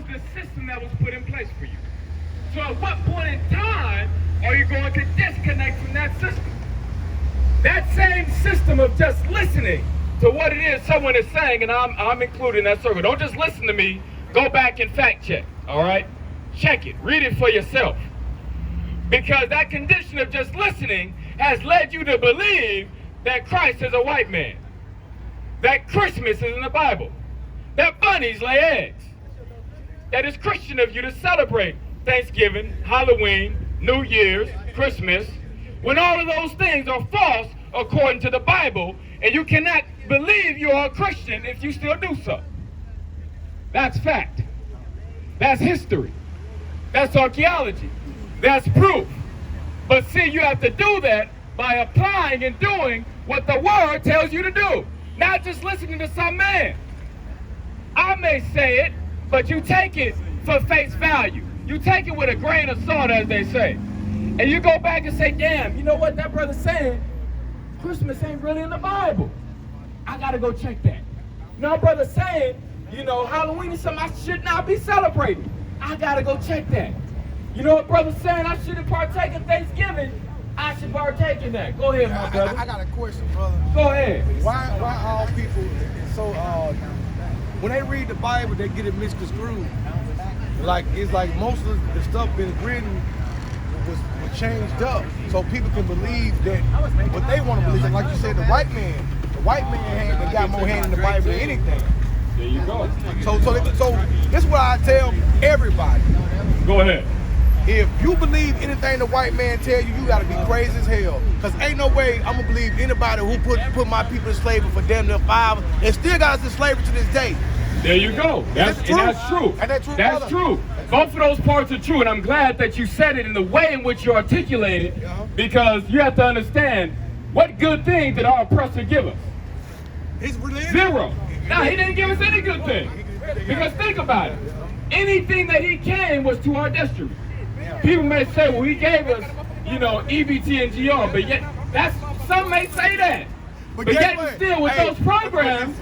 was the system that was put in place for you. So at what point in time are you going to disconnect from that system? That same system of just listening to what it is someone is saying, and I'm included in that circle. Don't just listen to me. Go back and fact check, all right? Check it. Read it for yourself. Because that condition of just listening has led you to believe that Christ is a white man, that Christmas is in the Bible, that bunnies lay eggs, that it's Christian of you to celebrate Thanksgiving, Halloween, New Year's, Christmas, when all of those things are false according to the Bible, and you cannot believe you are a Christian if you still do so. That's fact. That's history. That's archaeology. That's proof. But see, you have to do that by applying and doing what the Word tells you to do, not just listening to some man. I may say it, but you take it for face value. You take it with a grain of salt, as they say. And you go back and say, damn, you know what that brother's saying? Christmas ain't really in the Bible. I gotta go check that. No, brother's saying, you know, Halloween is something I should not be celebrating. I gotta go check that. You know what brother's saying? I shouldn't partake in Thanksgiving. I should partake in that. Go ahead, my brother. I got a question, brother. Go ahead. Why all people so when they read the Bible, they get it misconstrued? Like it's like most of the stuff been written was changed up so people can believe that what they want to believe. And like you said, the white man they got more hand in the Bible than anything. There you go. So this is what I tell everybody. Go ahead. If you believe anything the white man tell you, you gotta be crazy as hell. Cause ain't no way I'm gonna believe anybody who put my people in slavery for damn near 5 and still got us in slavery to this day. There you go. That's true. That's true. That's true. Both of those parts are true, and I'm glad that you said it in the way in which you articulated, because you have to understand what good thing did our oppressor give us? His religion? Zero. Now, he didn't give us any good thing. Because think about it. Anything that he came was to our detriment. People may say, well, he gave us, you know, EBT and GR, but yet, some may say that. But yet and still with those programs,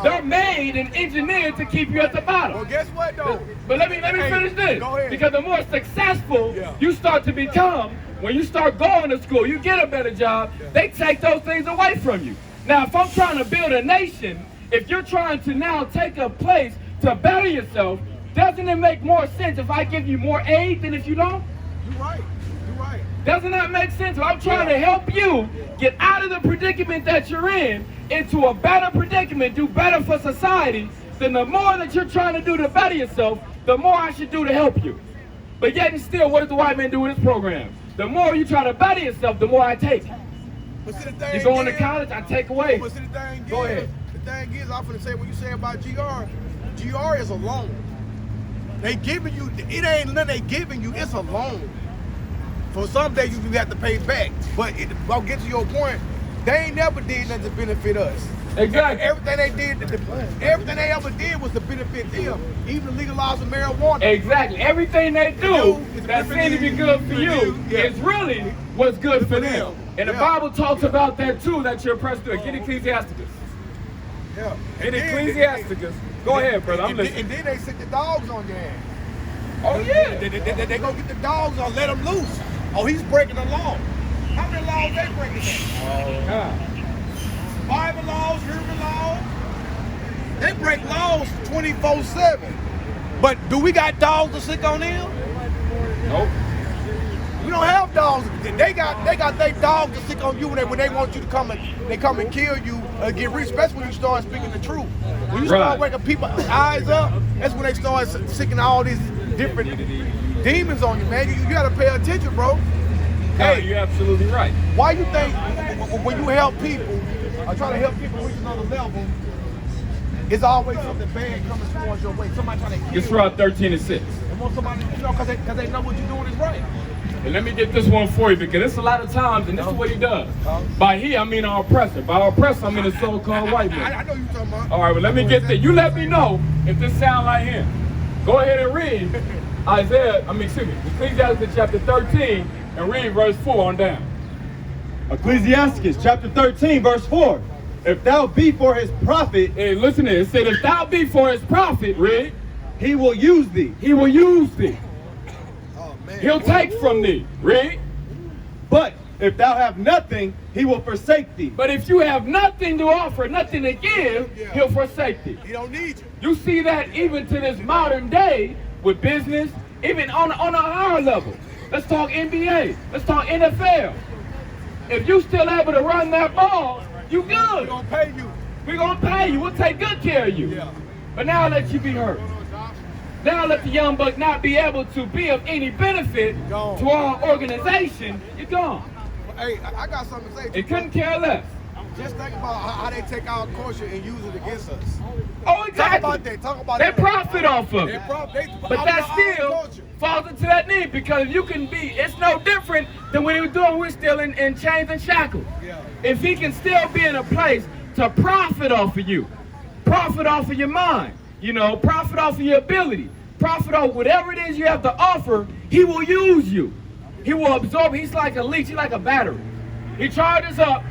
they're made and engineered to keep you at the bottom. Well, guess what, though? But let me finish this. Go ahead. Because the more successful you start to become, when you start going to school, you get a better job, they take those things away from you. Now, if I'm trying to build a nation, if you're trying to now take a place to better yourself, doesn't it make more sense if I give you more aid than if you don't? You're right. Doesn't that make sense? If I'm trying to help you get out of the predicament that you're in into a better predicament, do better for society, then the more that you're trying to do to better yourself, the more I should do to help you. But yet and still, what does the white man do in this program? The more you try to better yourself, the more I take. You going to college, I take away. But see, the thing Go ahead. The thing is, I'm going to say what you say about GR is a loan. They giving you, it ain't nothing they giving you, it's a loan. For some days you have to pay back. But I'll get to your point, they ain't never did nothing to benefit us. Exactly. Everything they ever did was to benefit them. Even legalizing marijuana. Exactly. Everything they do that seems to be good for you is really what's good for them. And the Bible talks about that too, that you're oppressed to it. Get Ecclesiasticus. Yeah. Get Ecclesiasticus. Go ahead, brother. I'm listening. And then they sit the dogs on your ass. Oh, yeah. They go get the dogs and let them loose. Oh, he's breaking the law. How many laws they breaking now? Bible laws, human laws. They break laws 24/7. But do we got dogs to sick on them? Nope. We don't have dogs. They got their dogs to sick on you when they want you to come and kill you, get rich, especially when you start speaking the truth. When you start waking people's eyes up, that's when they start sicking all these different demons on you, man. You gotta pay attention, bro. Hey, you're absolutely right. Why you think when you help people, or try to help people reach another level, it's always something bad coming towards your way? Somebody trying to kill you. It's throughout 13:6. They want somebody, because they know what you're doing is right. And let me get this one for you, because it's a lot of times, and this is what he does. By he, I mean our oppressor. By our oppressor, I mean the so-called white man. I know you're talking about. All right, well, let me get there. You let me know if this sound like him. Go ahead and read Ecclesiastes chapter 13, and read verse 4 on down. Ecclesiastes chapter 13, verse 4. if thou be for his profit, Hey, listen here. It said, if thou be for his profit, read, he will use thee. he will use thee. Oh man. He'll take from thee. Read. But if thou have nothing, he will forsake thee. But if you have nothing to offer, nothing to give, he'll forsake thee. He don't need you. You see that even to this modern day with business, even on a higher level. Let's talk NBA. Let's talk NFL. If you still able to run that ball, you He good. gonna pay you. We're going to pay you. We'll take good care of you. Yeah. But now let you be hurt. Now let the young buck not be able to be of any benefit Gone. to our organization. You're gone. Hey, I got something to say. It couldn't care less. Just think about how they take our culture and use it against us. Oh, exactly. Talk about that. Talk about They that. profit off of it. But that still culture. falls into that need because you can be, it's no different than when he was doing, we're still in chains and shackles. Yeah. If he can still be in a place to profit off of you, profit off of your mind, you know, profit off of your ability, profit off whatever it is you have to offer, he will use you. He will absorb, he's like a leech, he's like a battery. He charges up,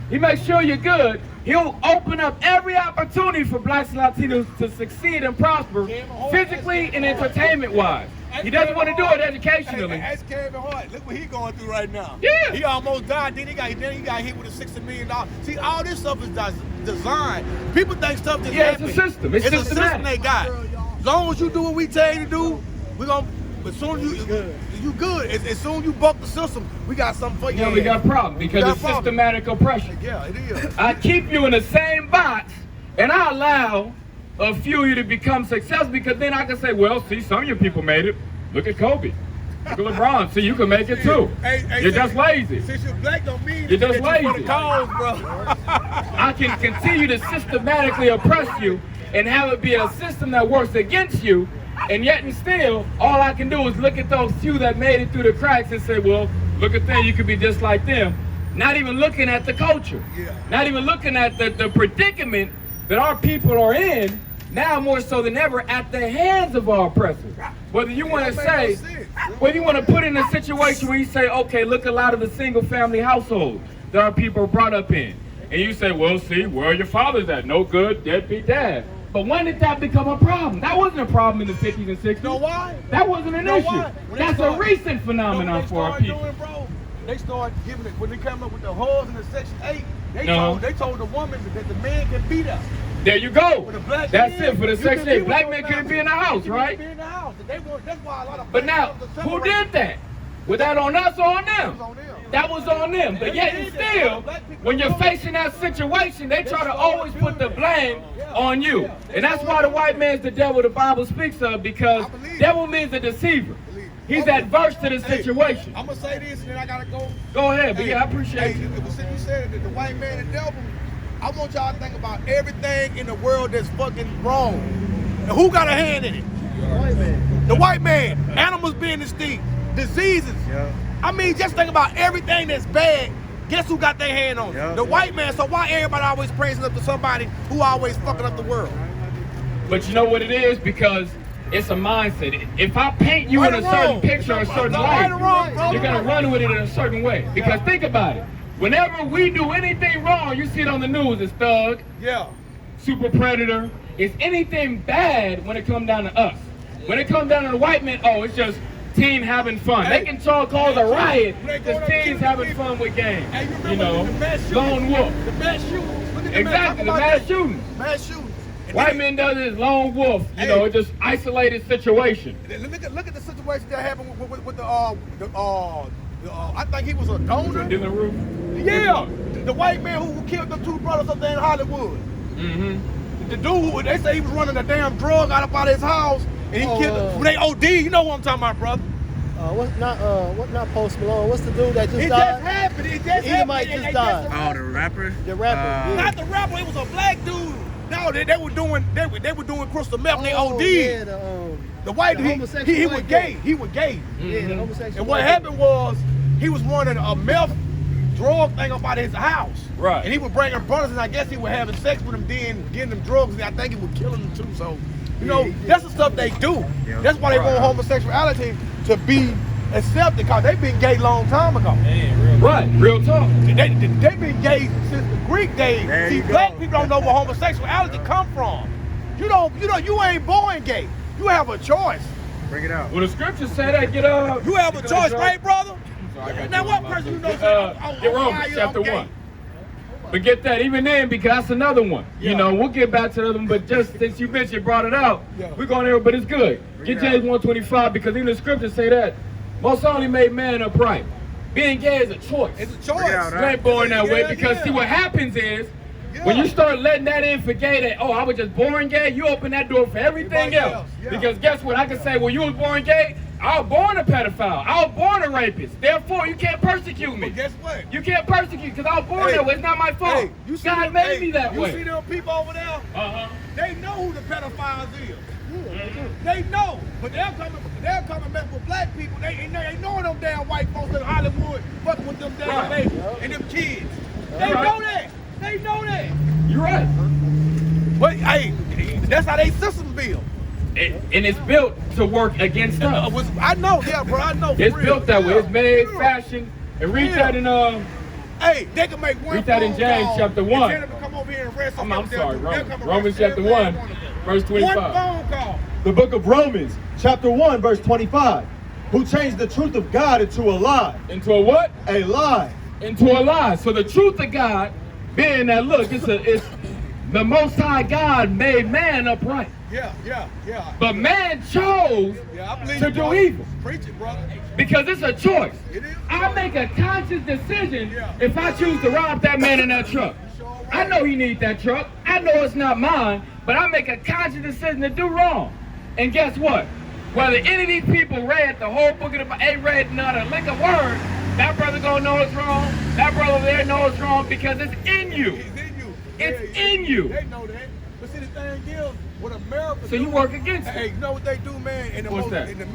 he makes sure you're good. He'll open up every opportunity for blacks and Latinos to succeed and prosper physically and entertainment-wise. He doesn't want to do it educationally. Hey, that's Kevin Hart. Look what he's going through right now. Yeah. He almost died. Then he got hit with a $60 million. See, all this stuff is designed. People think stuff just Yeah, it's a happen. system. It's a system systematic. they got. As long as you do what we tell you to do, we're gonna. As soon as you good. As soon as you buck the system, we got something for you. Yeah, we got a problem because got it's a problem. systematic oppression. Yeah, it is. I keep you in the same box and I allow a few of you to become successful because then I can say, well, see, some of your people made it. Look at Kobe. Look at LeBron. See, you can make it too. You're just lazy. Since you're black, don't mean You're just that you for lazy. the cause, bro. I can continue to systematically oppress you and have it be a system that works against you, and yet and still, all I can do is look at those few that made it through the cracks and say, well, look at them, you could be just like them. Not even looking at the culture. Yeah. Not even looking at the predicament that our people are in, now more so than ever, at the hands of our oppressors. Whether you want to say, whether you want to put in a situation where you say, okay, look a lot of the single family households that our people are brought up in. And you say, well, see, where are your fathers at? No good, deadbeat dad. But when did that become a problem? That wasn't a problem in the 50s and 60s. You know why? That wasn't an issue. Why? That's a recent phenomenon for our people. They started giving it, when they came up with the hoes in the Section 8, they told the woman that the man can beat us. There you go. With a black That's man, it for the you Section can 8. be Black with men those couldn't be guys. in the house, You right? can be in the house. That's why a lot of But black now, brothers are who separated. did that? Was that on us or on them? That was on them. That was on them. But yet and still, when you're facing that situation, they try to always put the blame on you. And that's why the white man's the devil the Bible speaks of, because devil means a deceiver. He's adverse to the situation. I'm going to say this and then I got to go. Go ahead, but yeah, I appreciate you. Since you said that the white man and the devil, I want y'all to think about everything in the world that's fucking wrong. And who got a hand in it? The white man. The white man. Animals being extinct. Diseases. Yeah. I mean, just think about everything that's bad. Guess who got their hand on it? Yeah. The white man. So why everybody always praising up to somebody who always fucking up the world? But you know what it is? Because it's a mindset. If I paint you Right in a or certain wrong? picture a certain Right or wrong, way, bro? you're going to run with it in a certain way. Because think about it. Whenever we do anything wrong, you see it on the news, it's thug, Yeah. super predator. It's anything bad when it comes down to us. When it comes down to the white man, oh, it's just teen having fun. Hey, they can cause a riot when they because going up teens shooting having people. fun with games. Hey, you remember You know, the mass shootings? lone wolf. The mass shootings. Look at the Exactly, the mass mass shootings. Mass shootings. And White then- men does this lone wolf, you know, it's just isolated situation. Look at the situation that happened with the I think he was a donor. In the roof. Yeah, the white man who killed the two brothers up there in Hollywood. Mm-hmm. The dude who they say he was running a damn drug out of his house and he killed them. When they OD, you know what I'm talking about, brother. What not Post Malone? What's the dude that just It died? just happened. It just He happened. might They just died. Oh, the rapper? The rapper. yeah. Not the rapper. It was a black dude. No, they were doing crystal meth. And they OD. Yeah, The white the he homosexual was white gay. dude. He was gay. yeah, the homosexual. And what white happened was he was running a meth drug thing up out of his house. Right. And he was bringing brothers, and I guess he was having sex with them, then getting them drugs, and I think he was killing them too. So, you know, that's the stuff they do. Yeah. That's why they want homosexuality to be accept it because they been gay long time ago. Right, real talk. They been gay since the Greek days. There See, you black go. people don't know where homosexuality come from. You ain't born gay. You have a choice. Bring it out. Well, the scriptures say that. Get up. You have a choice, right, brother? I got Now, you what on my person you book. know? Get Romans chapter 1. But get that, even then, because that's another one. Yeah. You know, we'll get back to the other one, but just since you mentioned, brought it out, Yeah. we're going there, but it's good. Get James 1:25, because even the scriptures say that most only made man upright. Being gay is a choice. It's a choice. Bring it out, You ain't born that way, Yeah, because yeah. see what happens is, Yeah. when you start letting that in for gay, that, oh, I was just born gay, you open that door for everything Everybody else. else, yeah. Because guess what, I can say, well, you was born gay, I was born a pedophile, I was born a rapist, therefore you can't persecute me. But guess what? You can't persecute because I was born Hey, that way. It's not my fault. Hey, you see God them, made me that you way. see them people over there? Uh-huh. They know who the pedophiles is. They know, but they'll come and mess with black people. They know them damn white folks in Hollywood fucking with them damn Right. babies and them kids. They Right. know that. They know that. You're right. But hey, that's how they system build. And it's built to work against us. I know, yeah, bro. I know. for It's real. built that way. Yeah. It's made, Yeah. fashioned, and read Yeah. that in Hey, they can make one Read that in phone James call chapter and 1. tell them to come over here and rest I'm us. sorry, They'll come and Romans rest chapter every 1, one of them. verse 25. One phone call. The book of Romans, chapter 1, verse 25. Who changed the truth of God into a lie. Into a what? A lie. Into a lie. So the truth of God, being that, look, it's the Most High God made man upright. Yeah. But man chose Yeah, I believe to you, do brother. evil. Preach it, brother. Because it's a choice. It is. I make a conscious decision Yeah. if I choose to rob that man in that truck. I know he needs that truck. I know it's not mine, but I make a conscious decision to do wrong. And guess what? Whether any of these people read the whole book of the Bible, ain't read not a lick of word, that brother gonna know it's wrong. That brother over there knows it's wrong because it's in you. It's in you. It's in you. They know that. But see, the thing is, what America So you do- work against it. Hey, you know what they do, man? In the What's that? In the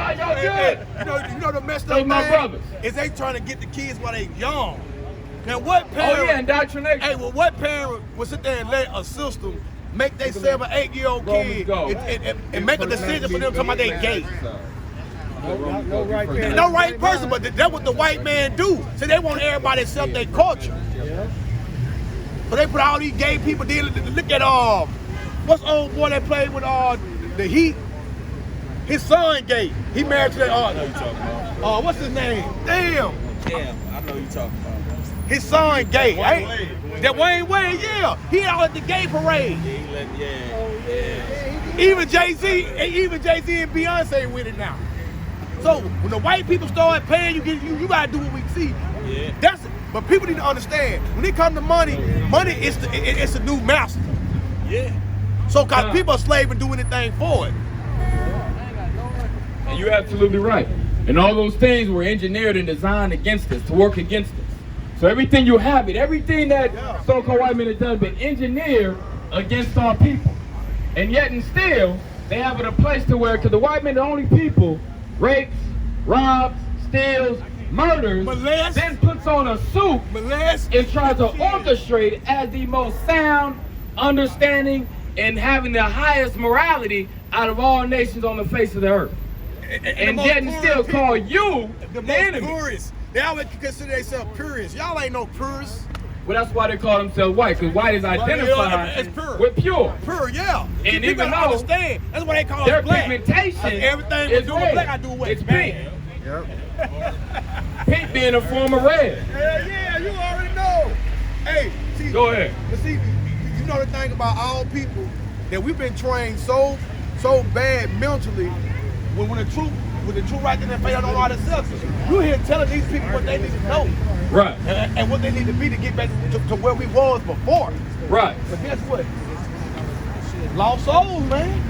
You know the messed Those up my thing brothers. is they trying to get the kids while they young. Now what parent? Oh yeah, indoctrination. Hey, well, what parent would sit there and let a system make their 7 or 8-year-old kid go. and make a decision for them talking about they gay? No right there. No right person, but that's what the white man do. So they want everybody to accept their culture. So they put all these gay people there. Look at what's old boy that played with the Heat? His son gay. He married to that. I know you talking about. What's his name? Damn, I know you talking about. his son gay. That Wayne Wade, yeah. He out at the gay parade. Even Jay-Z and Beyonce with it now. So when the white people start paying, you gotta do what we see. Yeah. But people need to understand when it comes to money is it's a new master. Yeah. So cause people are slave and do anything for it. And you're absolutely right. And all those things were engineered and designed against us, to work against us. So everything you have, everything that so-called white men have done, been engineered against our people. And yet and still, they have it a place to where, because the white men are the only people, rapes, robs, steals, murders, Molest. then puts on a suit Molest. and tries to orchestrate it as the most sound, understanding, and having the highest morality out of all nations on the face of the earth. And yet and still call you the the most enemy. purist. They always consider themselves purists. Y'all ain't no purists. Well, that's why they call themselves white, because white is identified it's pure. with pure. Pure, yeah. And You even gotta though understand, that's why they call Their us black. pigmentation Everything we is do with red. black, I do with It's man. pink. Pink being a form of red. Yeah, you already know. Hey, see, Go ahead. But see, you know the thing about all people, that we've been trained so bad mentally, when the truth right then and face, I don't know how to accept it. You here telling these people what they need to know. Right, And what they need to be to get back to where we was before. right. But guess what? Lost souls, man.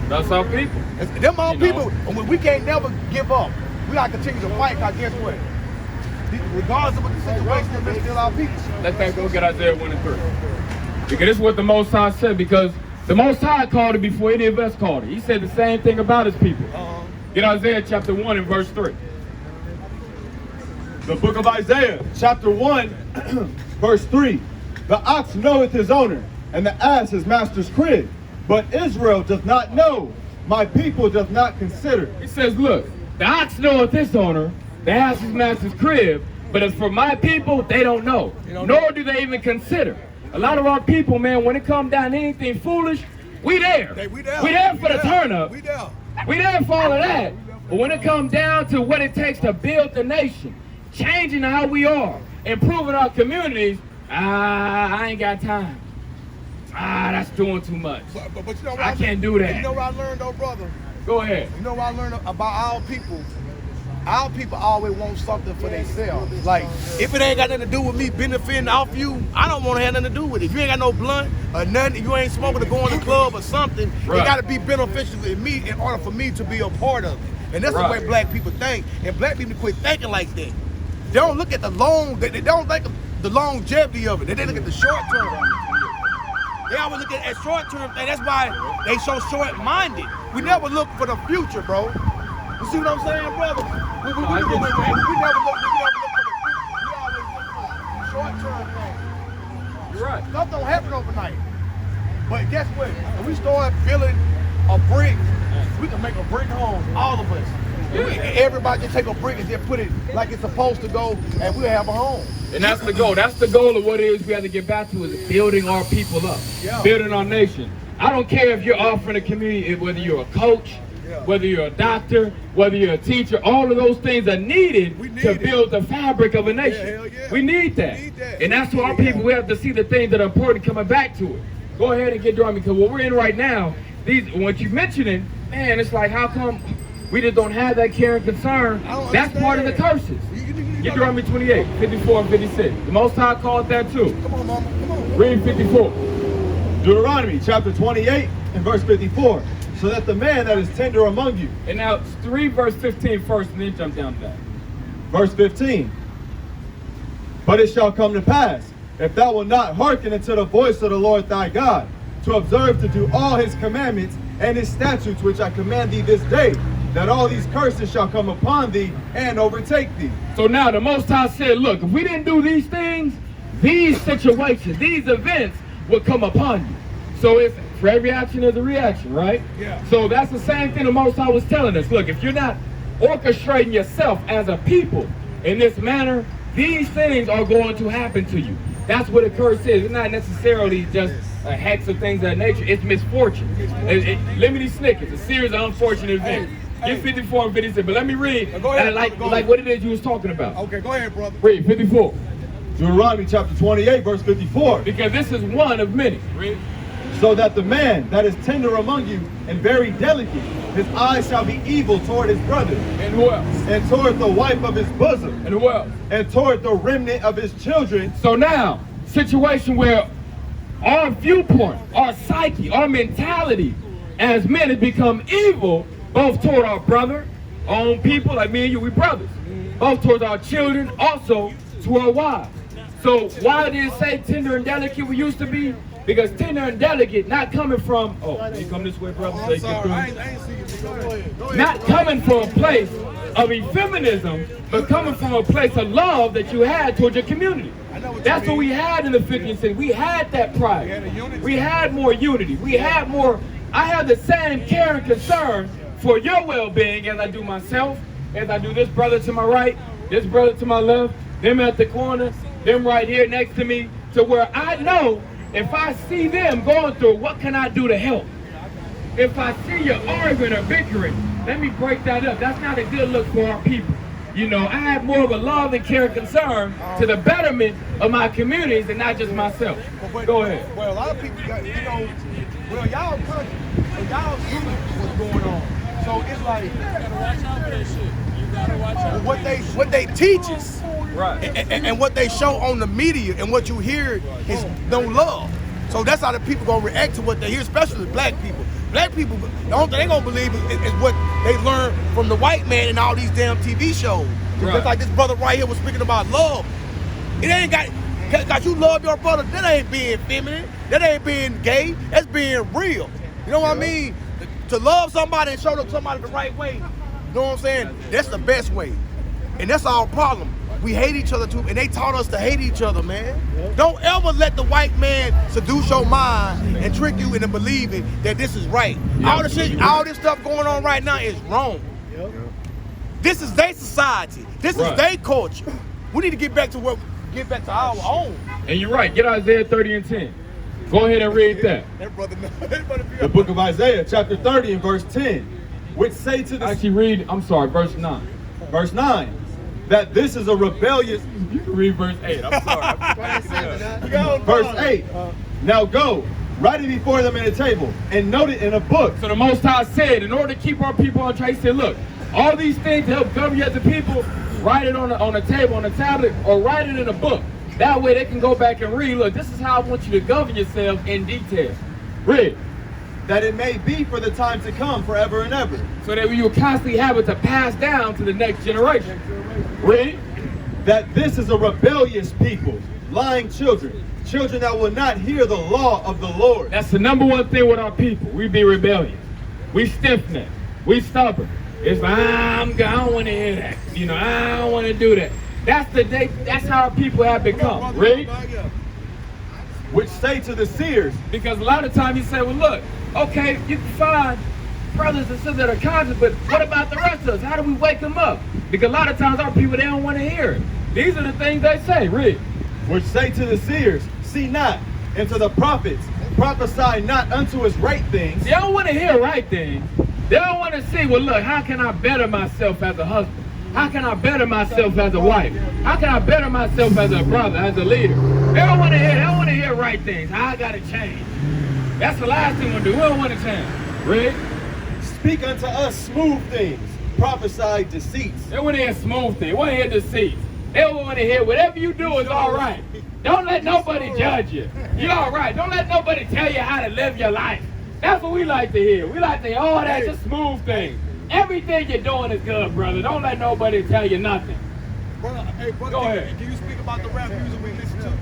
That's our people. Them all You people, know. we can't never give up. We gotta continue to fight, because guess what? Regardless of what the situation is, they're still our people. Let's go get Isaiah 1 and 3. Because this is what the Most High said, because the Most High called it before any of us called it. He said the same thing about his people. Get Isaiah chapter 1 and verse 3. The book of Isaiah, chapter 1, verse 3. The ox knoweth his owner, and the ass his master's crib. But Israel does not know, my people does not consider. He says, look, the ox knoweth his owner, the ass his master's crib, but as for my people, they don't know, nor do they even consider. A lot of our people, man, when it comes down to anything foolish, we there. We there for the turn up. We there for all of that. But when it comes down to what it takes to build the nation, changing how we are, improving our communities, I ain't got time. That's doing too much. But you know what I can't do that. You know what I learned though, brother? Go ahead. You know what I learned about our people? Our people always want something for themselves. Like, if it ain't got nothing to do with me benefiting off you, I don't want to have nothing to do with it. If you ain't got no blunt or nothing, you ain't smoking to go in the club or something, Right. it got to be beneficial to me in order for me to be a part of it. And that's Right. the way black people think. And black people quit thinking like that. They don't look at the long, they don't think of the longevity of it. They look at the short term. They always look at short term thing. That's why they so short-minded. We never look for the future, bro. You see what I'm saying, brother? We never look for the future. We always look for short-term things. You're right. Stuff don't happen overnight. But guess what? When we start building a brick, we can make a brick home, all of us. Everybody just take a brick and just put it like it's supposed to go, and we'll have a home. And that's the goal. That's the goal of what it is we have to get back to, is building our people up, building our nation. I don't care if you're offering a community, whether you're a coach, whether you're a doctor, whether you're a teacher, all of those things are needed to build the fabric of a nation. We need that. And that's why our people, we have to see the things that are important coming back to it. Go ahead and get Deuteronomy, because what we're in right now, what you're mentioning, man, it's like, how come we just don't have that care and concern? That's part of the curses. Get Deuteronomy 28, 54 and 56. The Most High called that too. Come on, mama. Come on. Read 54. Deuteronomy chapter 28 and verse 54. So that the man that is tender among you. And now 3 verse 15 first, and then jump down to that. Verse 15. But it shall come to pass, if thou wilt not hearken unto the voice of the Lord thy God, to observe to do all his commandments and his statutes which I command thee this day, that all these curses shall come upon thee and overtake thee. So now the Most High said, look, if we didn't do these things, these situations, these events would come upon you. So it's, for every action there's a reaction, right? Yeah. So that's the same thing the Most High was telling us. Look, if you're not orchestrating yourself as a people in this manner, these things are going to happen to you. That's what a curse is. It's not necessarily just a hex of things of that nature. It's misfortune. Lemony Snicket, a series of unfortunate events. Get 54 and 56, but let me read like what it is you was talking about. Okay, go ahead, brother. Read 54. Deuteronomy chapter 28 verse 54. Because this is one of many. Read. So that the man that is tender among you and very delicate, his eyes shall be evil toward his brother. And who else? And toward the wife of his bosom. And who else? And toward the remnant of his children. So now, situation where our viewpoint, our psyche, our mentality as men has become evil, both toward our brother, our own people, like me and you, we brothers. Both towards our children, also to our wives. So why did it say tender and delicate we used to be? Because tender and delicate, not coming from, you come this way, brother. I'm sorry, I ain't see you. Go ahead. Not coming from a place of effeminism, but coming from a place of love that you had towards your community. That's what we had in the 50th century. We had that pride. We had more unity. We had more. I have the same care and concern for your well-being as I do myself, as I do this brother to my right, this brother to my left, them at the corner, them right here next to me, to where I know if I see them going through, what can I do to help? If I see you arguing or bickering, let me break that up. That's not a good look for our people. You know, I have more of a love and care and concern to the betterment of my communities and not just myself. Go ahead. Well, a lot of people got, y'all country, y'all see what's going on. So it's like, You gotta watch out for that shit. You gotta watch out. what they teach us, Right. and what they show on the media and what you hear is no love. So that's how the people gonna react to what they hear, especially black people. Black people, the only thing they gonna believe is what they learn from the white man in all these damn TV shows. Right. Just like this brother right here was speaking about love. It ain't got you love your brother. That ain't being feminine. That ain't being gay. That's being real. You know what I mean? To love somebody and show them somebody the right way. You know what I'm saying? That's the best way. And that's our problem. We hate each other too, and they taught us to hate each other, man. Don't ever let the white man seduce your mind and trick you into believing that this is right. All this stuff going on right now is wrong. This is their society. This is their culture. We need to get back to our own. And you're right. Get Isaiah 30 and 10. Go ahead and read that. The book of Isaiah, chapter 30 and verse 10, which say to the... Actually read, I'm sorry, verse 9. Verse 9, that this is a rebellious... You can read verse 8. I'm sorry. Verse 8, now go, write it before them in a table, and note it in a book. So the Most High said, in order to keep our people on track, he said, look, all these things to help govern you as a people, write it on a table, on a tablet, or write it in a book. That way they can go back and read, look, this is how I want you to govern yourself in detail. Read. That it may be for the time to come forever and ever. So that you will constantly have it to pass down to the next generation. Read. That this is a rebellious people, lying children, children that will not hear the law of the Lord. That's the number one thing with our people. We be rebellious. We stiff-necked. We stubborn. It's like, I don't want to hear that. You know, I don't want to do that. That's how our people have become. Read. Which say to the seers. Because a lot of times you say, well, look, okay, you can find brothers and sisters that are conscious, but what about the rest of us? How do we wake them up? Because a lot of times our people, they don't want to hear it. These are the things they say. Read. Which say to the seers, see not, and to the prophets, prophesy not unto us right things. They don't want to hear right things. They don't want to see, well, look, how can I better myself as a husband? How can I better myself as a wife? How can I better myself as a brother, as a leader? They don't want to hear right things. I got to change. That's the last thing we'll do. We don't want to change. Read. Speak unto us smooth things, prophesy deceits. They want to hear smooth things. They want to hear deceits. They want to hear whatever you do is all right. Don't let nobody judge you. You're all right. Don't let nobody tell you how to live your life. That's what we like to hear. We like to hear all that, just smooth things. Everything you're doing is good, brother. Don't let nobody tell you nothing. Brother, Go ahead. Can you speak about the rap music we listen to?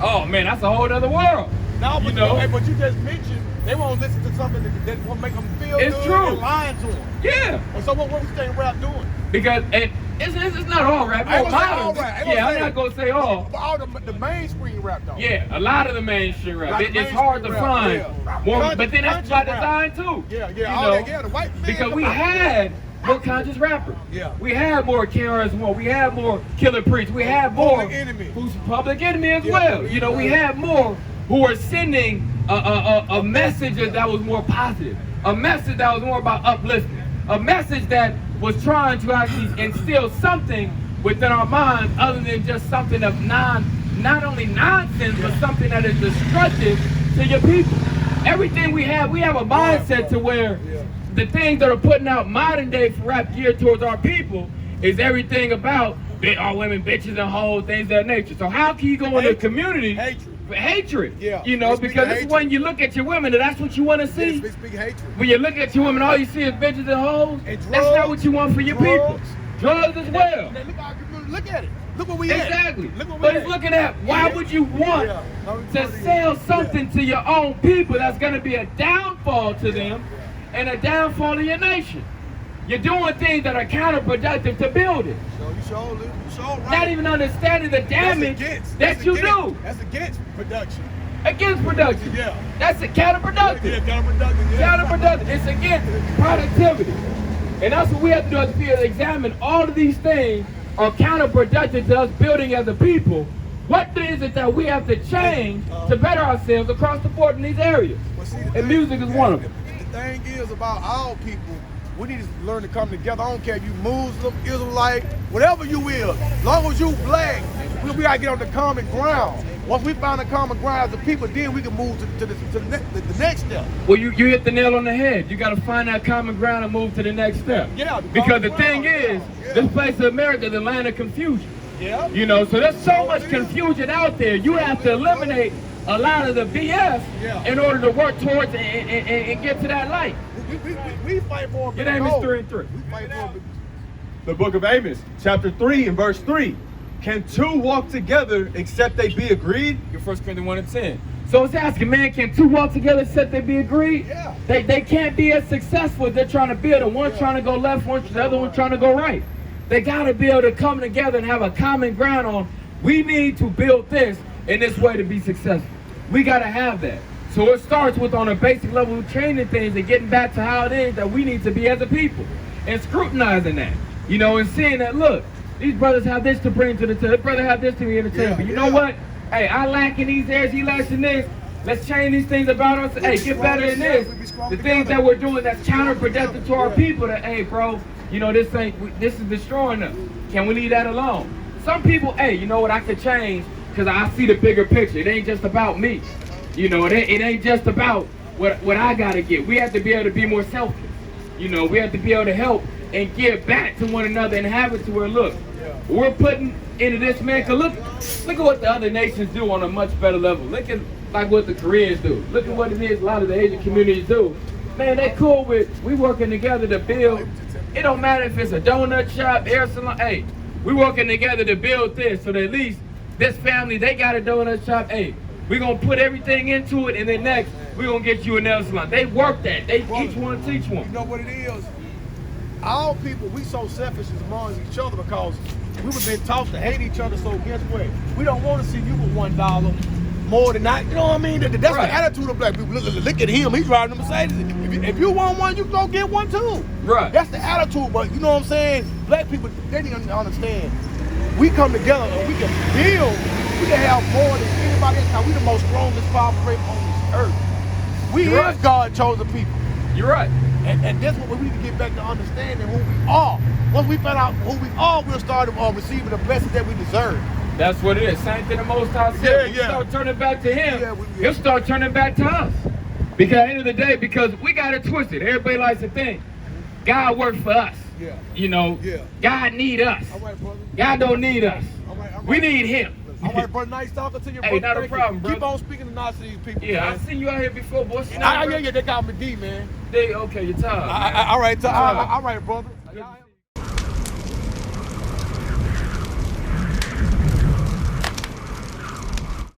Oh, man, that's a whole other world. No, but, you know? but you just mentioned they won't listen to something that will make them feel It's good true. and lying to them. Yeah. And so what we think rap doing? Because it's not all rap. I ain't gonna say Modern. all rap. Yeah, I'm not going to say all. But all the mainstream rap though. Yeah, a lot of the mainstream rap. Like It's hard to mainstream rap, find. yeah. More, Country- but then that's by country rap. design too. Yeah, You all know? that, yeah, the white man. Because we had more conscious rappers. Yeah. We had more KRS One. We had more Killer Preach. We had more Public Enemy. who's Public Enemy as Yeah, well. yeah, You know, we yeah. had more who were sending a message that was more positive, a message that was more about uplifting, a message that was trying to actually instill something within our minds other than just something of not only nonsense, but something that is destructive to your people. Everything we have a mindset to where the things that are putting out modern day rap geared towards our people is everything about all women, bitches, and hoes, things of that nature. So how can you go in a community? Hatred. Yeah. You know, It's because hatred. it's when you look at your women, and that's what you want to see. It's big hatred. When you look at your women, all you see is bitches and hoes. And That's not drugs, what you want for your people. Drugs as well. Now, look at it. Look what we Exactly. at. Look what we But at. it's looking at why would you want to sell something to your own people that's going to be a downfall to them and a downfall to your nation? You're doing things that are counterproductive to build it. So you sure right. Not even understanding the damage that you do That's against production. against production. Yeah. That's a counterproductive. Yeah, counterproductive. Yeah. Counterproductive. It's against productivity. And that's what we have to do as people, examine all of these things are counterproductive to us building as a people. What is it that we have to change to better ourselves across the board in these areas? Well, see, And music is one of them. The thing is about our people, we need to learn to come together. I don't care if you Muslim, Israelite, whatever you will. As long as you black, we gotta get on the common ground. Once we find a common ground as a people, then we can move to the next step. Well, you hit the nail on the head. You got to find that common ground and move to the next step. Yeah, Because the thing ground. is, Yeah. this place of America is a land of confusion. Yeah. You know, so there's so much confusion out there. You have to eliminate a lot of the BS in order to work towards and get to that light. We fight for a Your big name is goal. 3 and 3. We fight for a big The book of Amos, chapter 3 and verse 3. Can two walk together except they be agreed? Your 1 Corinthians 1 and 10. So it's asking, man, can two walk together except they be agreed? Yeah. They can't be as successful if they're trying to build, and one's trying to go left, the other one trying to go right. They got to be able to come together and have a common ground on, we need to build this in this way to be successful. We got to have that. So it starts with, on a basic level, changing things and getting back to how it is that we need to be as a people. And scrutinizing that, you know, and seeing that, look, these brothers have this to bring to the table. This brother have this to bring to the table. You know what? Hey, I lack in these areas, he lacks in this. Let's change these things about us. Hey, get better in this. The things that we're doing that's counterproductive to our people, that, hey, bro, you know, this is destroying us. Can we leave that alone? Some people, hey, you know what, I could change because I see the bigger picture. It ain't just about me. You know, it ain't just about what I got to get. We have to be able to be more selfless. You know, we have to be able to help and give back to one another and have it to where, look, we're putting into this, man, because look at what the other nations do on a much better level. Look at like what the Koreans do. Look at what it is a lot of the Asian communities do. Man, they cool with, we working together to build. It don't matter if it's a donut shop, hair salon. Hey, we working together to build this, so that at least this family, they got a donut shop. Hey, we're going to put everything into it, and then next, we're going to get you a nail salon. They work that. They each one teach one. You know what it is? All people, we so selfish among each other because we've been taught to hate each other, so guess what? We don't want to see you with $1 more than that. You know what I mean? That's right. The attitude of black people. Look at him. He's driving a Mercedes. If you want one, you can go get one too. Right. That's the attitude. But you know what I'm saying? Black people, they didn't understand. We come together and we can build. We can have more than anybody else. Now, we the most strongest, powerful race on this earth. We is God chosen people. You're right. And that's what we need to get back to understanding who we are. Once we find out who we are, we'll start receiving the blessings that we deserve. That's what it is. Same thing the Most High said. Yeah, When we start turning back to Him, He'll start turning back to us. Because at the end of the day, because we got it twisted. Everybody likes to think God works for us. Yeah. You know, God need us. All right, brother. God don't need us. All right. We need Him. All right, brother. Nice talking to you, brother. Hey, not a problem, brother. Keep on speaking to nice to these people. Yeah, man. I seen you out here before, boy. Yeah, they got me D, man. Okay, you're tired. All right, brother.